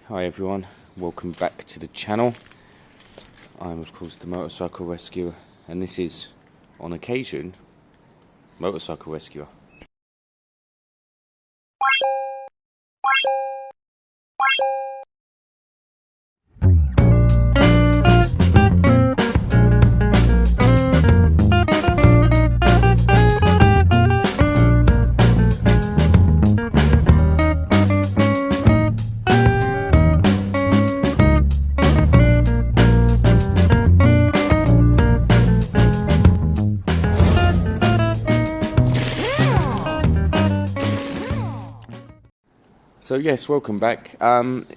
Hi everyone, welcome back to the channel. I'm of course the motorcycle rescuer, and this is, on occasion, motorcycle rescuer. So yes, welcome back.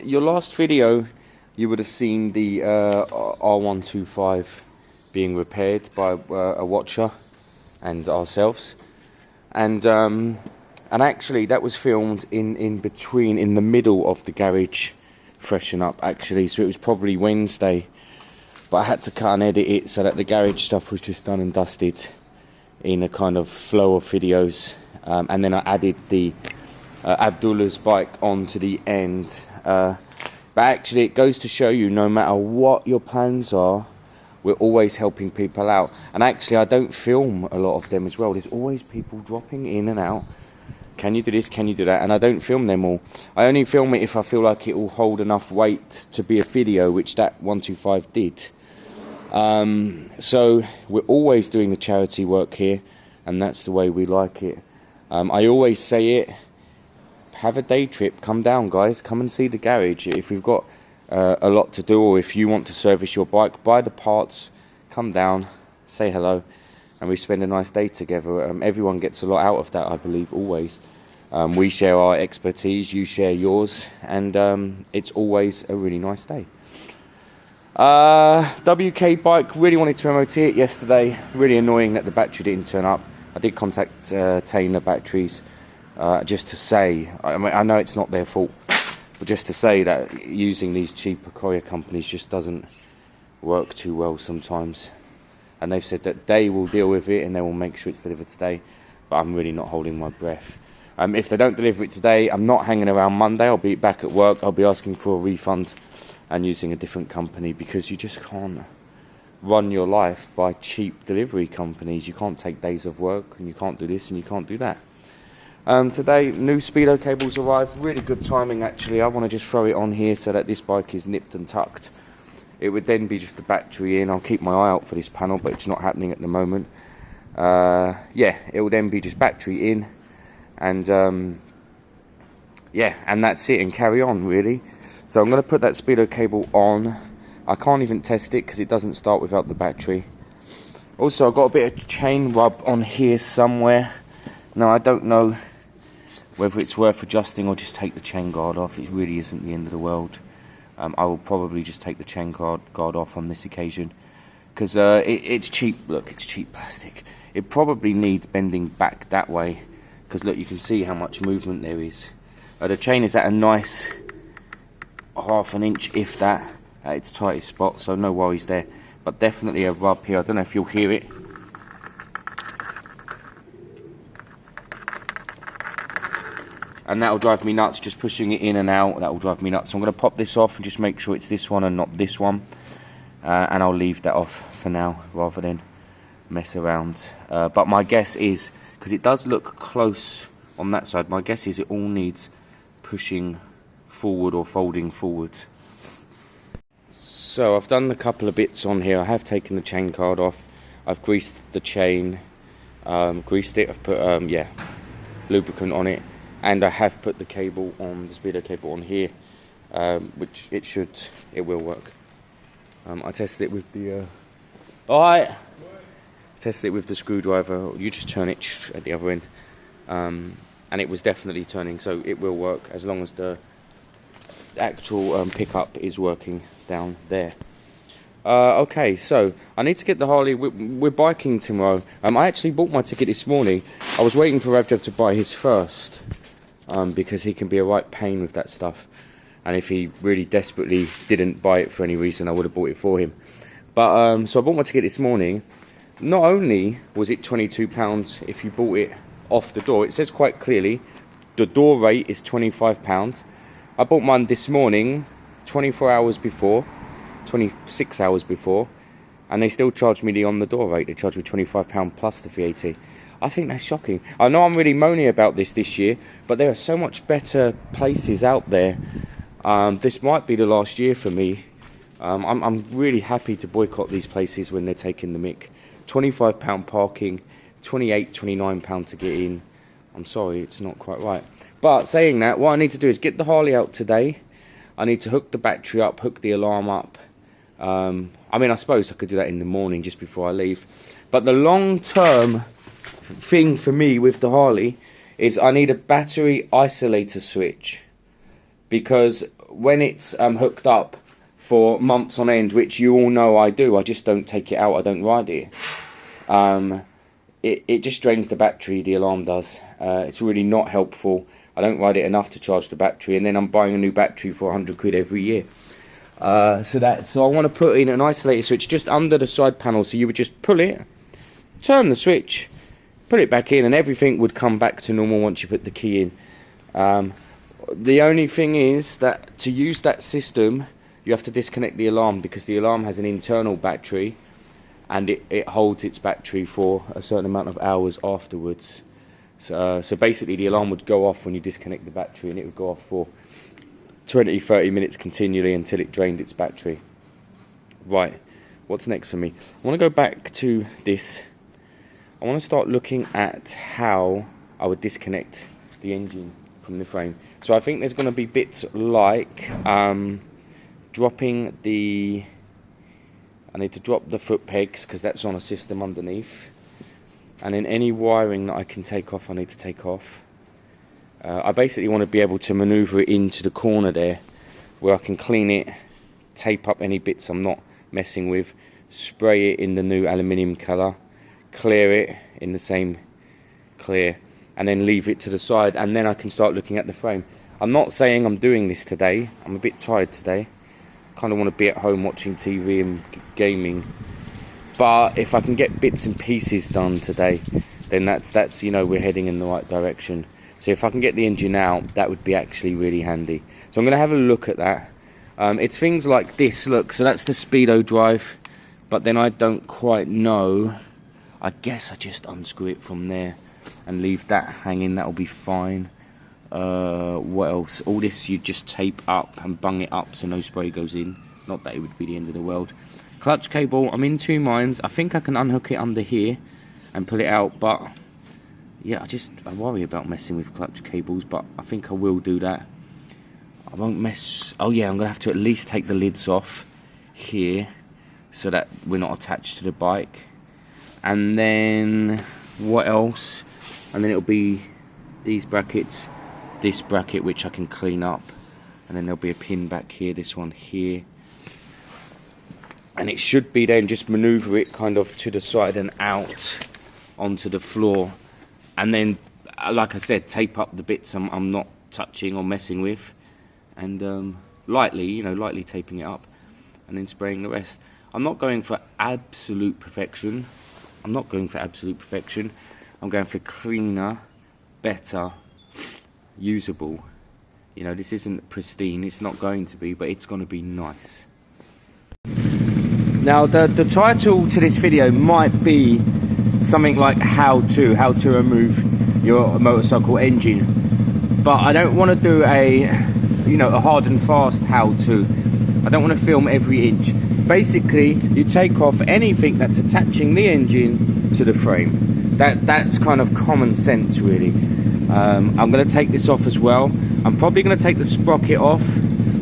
Your last video, you would have seen the R125 being repaired by a watcher and ourselves, and actually that was filmed in between, in the middle of the garage freshen up actually. So it was probably Wednesday, but I had to cut and edit it so that the garage stuff was just done and dusted in a kind of flow of videos, and then I added the Abdullah's bike onto the end, but actually it goes to show you, no matter what your plans are, we're always helping people out. And actually I don't film a lot of them as well. There's always people dropping in and out. Can you do this, can you do that? And I don't film them all. I only film it if I feel like it will hold enough weight to be a video, which that 125 did. So we're always doing the charity work here, and that's the way we like it. I always say it, have a day trip, come down guys, come and see the garage. If we've got a lot to do, or if you want to service your bike, buy the parts, come down, say hello, and we spend a nice day together. Everyone gets a lot out of that, I believe, always. We share our expertise, you share yours, and it's always a really nice day. WK bike, really wanted to MOT it yesterday. Really annoying that the battery didn't turn up. I did contact Taylor Batteries, just to say, I mean, I know it's not their fault, but just to say that using these cheaper courier companies just doesn't work too well sometimes. And they've said that they will deal with it and they will make sure it's delivered today, but I'm really not holding my breath. If they don't deliver it today, I'm not hanging around Monday. I'll be back at work. I'll be asking for a refund and using a different company, because you just can't run your life by cheap delivery companies. You can't take days of work, and you can't do this and you can't do that. Today, new speedo cables arrived. Really good timing actually. I want to just throw it on here so that this bike is nipped and tucked. It would then be just the battery in. I'll keep my eye out for this panel, but it's not happening at the moment. Yeah, it will then be just battery in, and yeah, and that's it, and carry on really. So I'm going to put that speedo cable on. I can't even test it because it doesn't start without the battery. Also, I've got a bit of chain rub on here somewhere. Now, I don't know whether it's worth adjusting or just take the chain guard off. It really isn't the end of the world. I will probably just take the chain guard off on this occasion, because it's cheap. Look, it's cheap plastic. It probably needs bending back that way, because look, you can see how much movement there is. The chain is at a nice ½ an inch, if that, at its tightest spot, so no worries there. But definitely a rub here. I don't know if you'll hear it. And that'll drive me nuts, just pushing it in and out, that'll drive me nuts. So I'm going to pop this off and just make sure it's this one and not this one. And I'll leave that off for now, rather than mess around. But my guess is, because it does look close on that side, my guess is it all needs pushing forward or folding forward. So I've done a couple of bits on here. I have taken the chain card off. I've greased the chain, greased it, I've put, yeah, lubricant on it. And I have put the cable on, the speedo cable on here, which it will work. I tested it with the, alright, tested it with the screwdriver. You just turn it at the other end, and it was definitely turning, so it will work as long as the actual pickup is working down there. Okay, so I need to get the Harley. We're biking tomorrow. I actually bought my ticket this morning. I was waiting for Ravjab to buy his first, because he can be a right pain with that stuff, and if he really desperately didn't buy it for any reason, I would have bought it for him. But so I bought my ticket this morning. Not only was it £22 if you bought it off the door, it says quite clearly the door rate is £25. I bought mine this morning 24 hours before, 26 hours before, and they still charged me the on the door rate. They charged me £25 plus the VAT. I think that's shocking. I know I'm really moaning about this year, but there are so much better places out there. This might be the last year for me. I'm really happy to boycott these places when they're taking the mick. £25 parking, £28, £29 to get in. I'm sorry, it's not quite right. But saying that, what I need to do is get the Harley out today. I need to hook the battery up, hook the alarm up. I mean, I suppose I could do that in the morning just before I leave. But the long-term thing for me with the Harley is I need a battery isolator switch. Because when it's hooked up for months on end, which you all know I do, I just don't take it out, I don't ride it. It just drains the battery, the alarm does. It's really not helpful. I don't ride it enough to charge the battery, and then I'm buying a new battery for 100 quid every year. So I want to put in an isolator switch just under the side panel, so you would just pull it, turn the switch, put it back in, and everything would come back to normal once you put the key in. The only thing is that to use that system, you have to disconnect the alarm, because the alarm has an internal battery, and it holds its battery for a certain amount of hours afterwards. So basically the alarm would go off when you disconnect the battery, and it would go off for 20-30 minutes continually until it drained its battery. Right, what's next for me? I want to go back to this. I want to start looking at how I would disconnect the engine from the frame. So I think there's going to be bits like dropping the... I need to drop the foot pegs because that's on a system underneath. And then any wiring that I can take off, I need to take off. I basically want to be able to maneuver it into the corner there, where I can clean it, tape up any bits I'm not messing with, spray it in the new aluminium colour, clear it in the same clear, and then leave it to the side, and then I can start looking at the frame. I'm not saying I'm doing this today. I'm a bit tired today. Kind of want to be at home watching TV and gaming. But if I can get bits and pieces done today, then that's you know, we're heading in the right direction. So if I can get the engine out, that would be actually really handy. So I'm going to have a look at that. It's things like this. Look, so that's the speedo drive, but then I don't quite know. I guess I just unscrew it from there and leave that hanging. That'll be fine. What else? All this you just tape up and bung it up so no spray goes in. Not that it would be the end of the world. Clutch cable, I'm in two minds. I think I can unhook it under here and pull it out, but yeah, I worry about messing with clutch cables, but I think I will do that. I won't mess. Oh yeah, I'm gonna have to at least take the lids off here so that we're not attached to the bike. And then what else? And then it'll be these brackets, this bracket which I can clean up, and then there'll be a pin back here, this one here. And it should be then just maneuver it kind of to the side and out onto the floor. And then, like I said, tape up the bits I'm not touching or messing with. And lightly taping it up. And then spraying the rest. I'm not going for absolute perfection. I'm going for cleaner, better, usable. You know, this isn't pristine. It's not going to be, but it's going to be nice. Now the title to this video might be something like how to remove your motorcycle engine, but I don't want to do a hard and fast how to. I don't want to film every inch. Basically, you take off anything that's attaching the engine to the frame. That's kind of common sense, really. I'm going to take this off as well. I'm probably going to take the sprocket off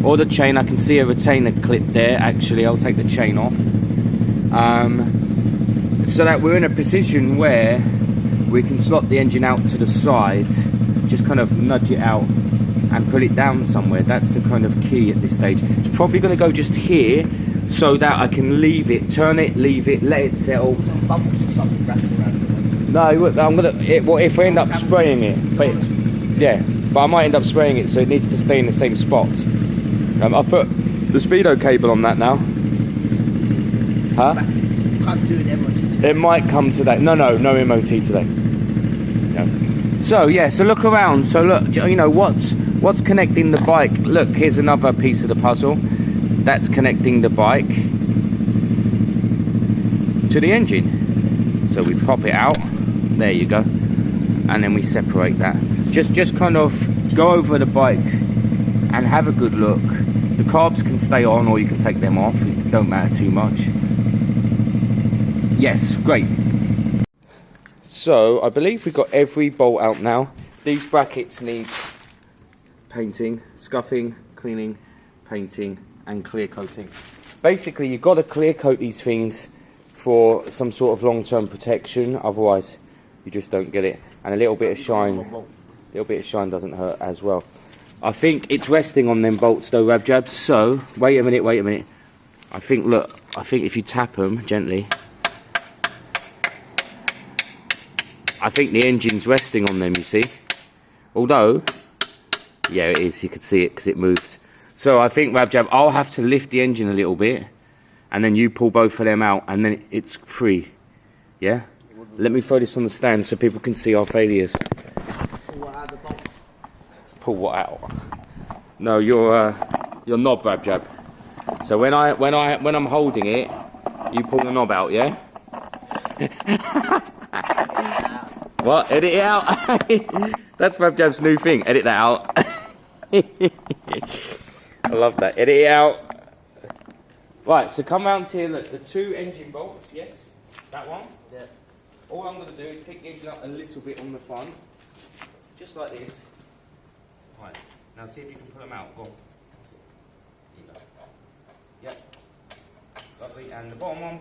or the chain. I can see a retainer clip there. Actually, I'll take the chain off. So that we're in a position where we can slot the engine out to the side, just kind of nudge it out and put it down somewhere. That's the kind of key at this stage. It's probably going to go just here so that I can leave it, turn it, leave it, let it settle. Some bubbles or something wrapped around it. No, I'm gonna. If I end up spraying it, but yeah, but I might end up spraying it, so it needs to stay in the same spot. I've put the speedo cable on that now. Huh? Can't do an MOT today. It might come to that. No MOT today. No. So yeah, so look around. So look, you know, what's what's connecting the bike? Look, here's another piece of the puzzle. That's connecting the bike to the engine. So we pop it out. There you go. And then we separate that. Just kind of go over the bike and have a good look. The carbs can stay on or you can take them off. It don't matter too much. Yes, great. So I believe we've got every bolt out now. These brackets need painting, scuffing, cleaning, painting and clear coating. Basically you've got to clear coat these things for some sort of long-term protection, otherwise you just don't get it. And a little bit of shine doesn't hurt as well. I think it's resting on them bolts though, Rab Jabs. So wait a minute. I think if you tap them gently, I think the engine's resting on them, you see. Although, yeah, it is. You could see it because it moved. So I think, Rab Jab, I'll have to lift the engine a little bit, and then you pull both of them out, and then it's free. Yeah? Let me throw this on the stand so people can see our failures. Pull what out of the bolt? Pull what out? No, your knob, Rab Jab. So when I'm holding it, you pull the knob out, yeah? What? Edit it out? That's Rab Jab's new thing. Edit that out. I love that. Edit it out. Right, so come round here. Look, the 2 engine bolts. Yes, that one. Yeah. All I'm going to do is pick the engine up a little bit on the front, just like this. Right. Now see if you can pull them out. Go on. That's it. Here you go. Yep. Lovely. And the bottom one.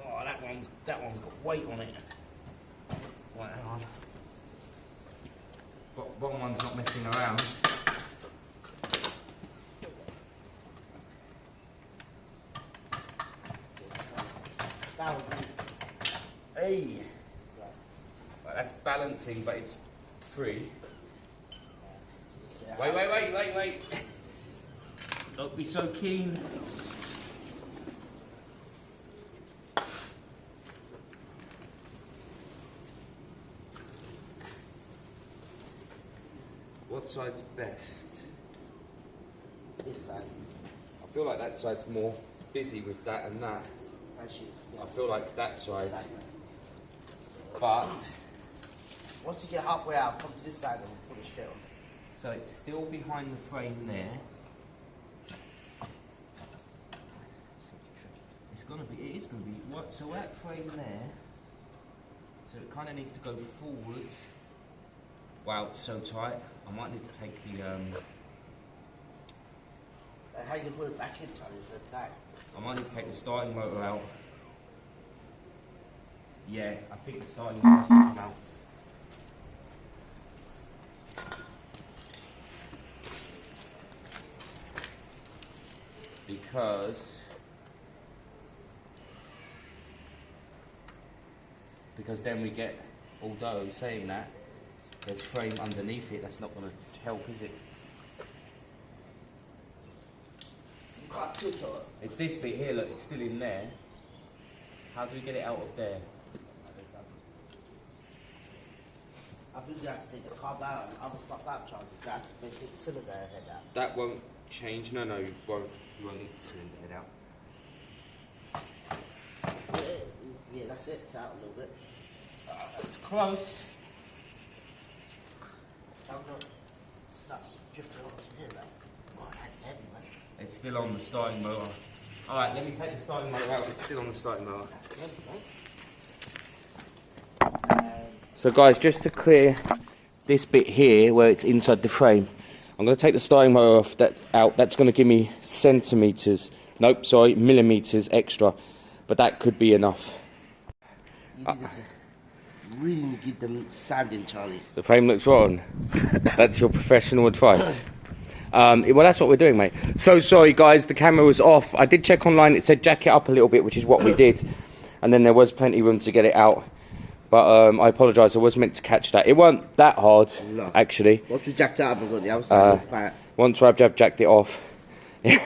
Oh, that one's got weight on it. Right, hang on. Bottom one's not messing around. Hey! Right, that's balancing, but it's free. Wait. Don't be so keen. What side's best? This side. I feel like that side's more busy with that and that. I feel like that side. But once you get halfway out, come to this side and put it straight on. So it's still behind the frame there. It is gonna be what? So that frame there. So it kind of needs to go forwards. Wow, it's so tight. I might need to take the. And how you gonna put it back in, Charlie? It's so tight. I might need to take the starting motor out. Yeah, I think the starting motor has to come out. Because then we get, although saying that, there's frame underneath it, that's not going to help, is it? You can't tilt it. It's this bit here, look, it's still in there. How do we get it out of there? I think you have to take the carb out and other stuff out, Charlie. You have to make the cylinder head out. That won't change, no, you won't need the cylinder head out. Yeah, that's it, it's out a little bit. It's close. Oh no, it's not drifting off here, like. Oh, that's heavy, man. It's still on the starting motor. Alright, let me take the starting motor out, it's still on the starting motor. That's heavy, man. So guys, just to clear this bit here where it's inside the frame, I'm going to take the starting motor off out. That's going to give me millimeters extra, but that could be enough. You need to really give them sanding, Charlie. The frame looks rotten. That's your professional advice. Well, that's what we're doing, mate. So sorry, guys, the camera was off. I did check online. It said jack it up a little bit, which is what we did. And then there was plenty of room to get it out. But I apologise, I was meant to catch that. It weren't that hard, actually. Once we jacked it up, I've got the other side. Once Rab Jab jacked it off, it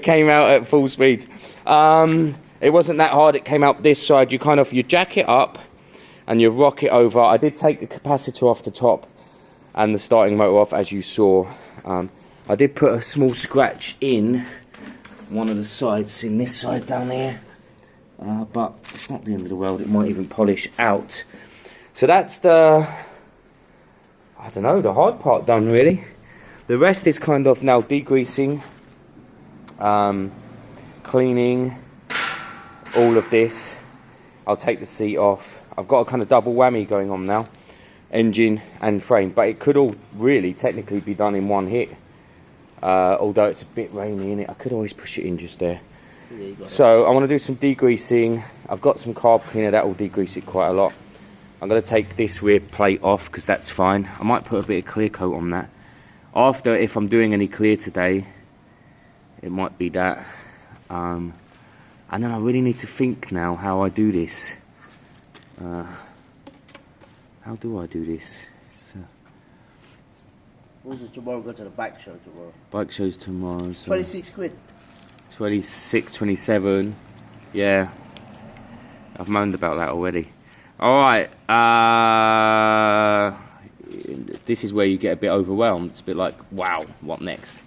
came out at full speed. It wasn't that hard. It came out this side. You kind of, you jack it up and you rock it over. I did take the capacitor off the top and the starting motor off, as you saw. I did put a small scratch in one of the sides, in this side down here. But it's not the end of the world. It might even polish out. So that's the, I don't know, the hard part done really. The rest is kind of now degreasing, cleaning, all of this. I'll take the seat off. I've got a kind of double whammy going on now, engine and frame, but it could all really technically be done in one hit. Although it's a bit rainy in it, I could always push it in just there. Yeah, so I want to do some degreasing. I've got some carb cleaner that will degrease it quite a lot. I'm going to take this rear plate off because that's fine. I might put a bit of clear coat on that. After, if I'm doing any clear today, it might be that. And then I really need to think now how I do this. How do I do this? Also tomorrow, go to the bike show tomorrow. Bike show's tomorrow. So 26 quid. 26, 27. Yeah. I've moaned about that already. Alright. This is where you get a bit overwhelmed. It's a bit like, wow, what next?